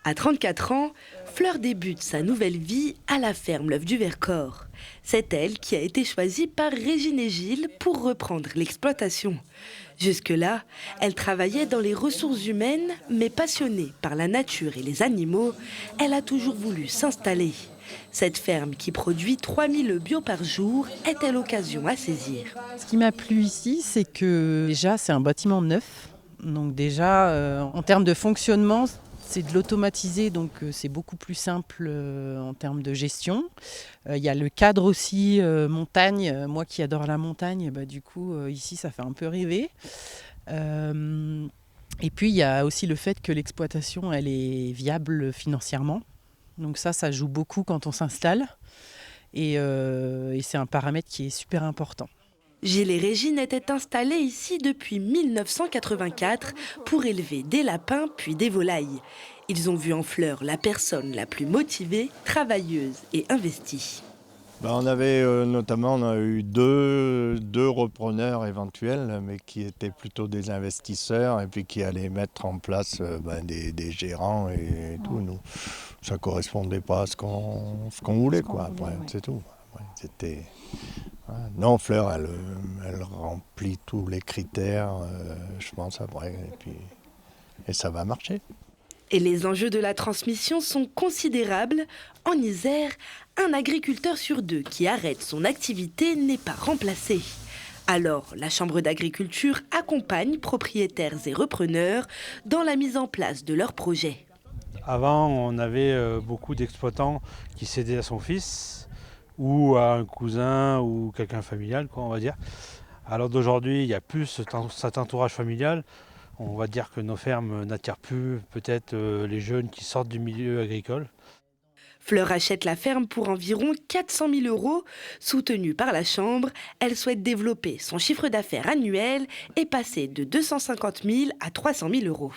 À 34 ans, Fleur débute sa nouvelle vie à la ferme L'Œuf du Vercors. C'est elle qui a été choisie par Régine et Gilles pour reprendre l'exploitation. Jusque-là, elle travaillait dans les ressources humaines, mais passionnée par la nature et les animaux, elle a toujours voulu s'installer. Cette ferme qui produit 3000 œufs bio par jour était l'occasion à saisir. Ce qui m'a plu ici, c'est que déjà c'est un bâtiment neuf. Donc déjà, en termes de fonctionnement, c'est de l'automatiser, donc c'est beaucoup plus simple en termes de gestion. Il y a le cadre aussi, montagne. Moi qui adore la montagne, du coup ici ça fait un peu rêver. Et puis il y a aussi le fait que l'exploitation elle est viable financièrement. Donc ça joue beaucoup quand on s'installe. Et c'est un paramètre qui est super important. Gilles et Régine étaient installés ici depuis 1984 pour élever des lapins puis des volailles. Ils ont vu en Fleur la personne la plus motivée, travailleuse et investie. On avait notamment on a eu deux repreneurs éventuels, mais qui étaient plutôt des investisseurs et puis qui allaient mettre en place des gérants et tout. Nous, ça correspondait pas à ce qu'on voulait, quoi. Après, c'est tout. Après, c'était... Non, Fleur, elle remplit tous les critères, je pense, après, et ça va marcher. Et les enjeux de la transmission sont considérables. En Isère, un agriculteur sur deux qui arrête son activité n'est pas remplacé. Alors, la Chambre d'agriculture accompagne propriétaires et repreneurs dans la mise en place de leurs projets. Avant, on avait beaucoup d'exploitants qui cédaient à son fils ou à un cousin ou quelqu'un familial, on va dire. Alors d'aujourd'hui, il n'y a plus cet entourage familial. On va dire que nos fermes n'attirent plus peut-être les jeunes qui sortent du milieu agricole. Fleur achète la ferme pour environ 400 000 €. Soutenue par la Chambre, elle souhaite développer son chiffre d'affaires annuel et passer de 250 000 à 300 000 €.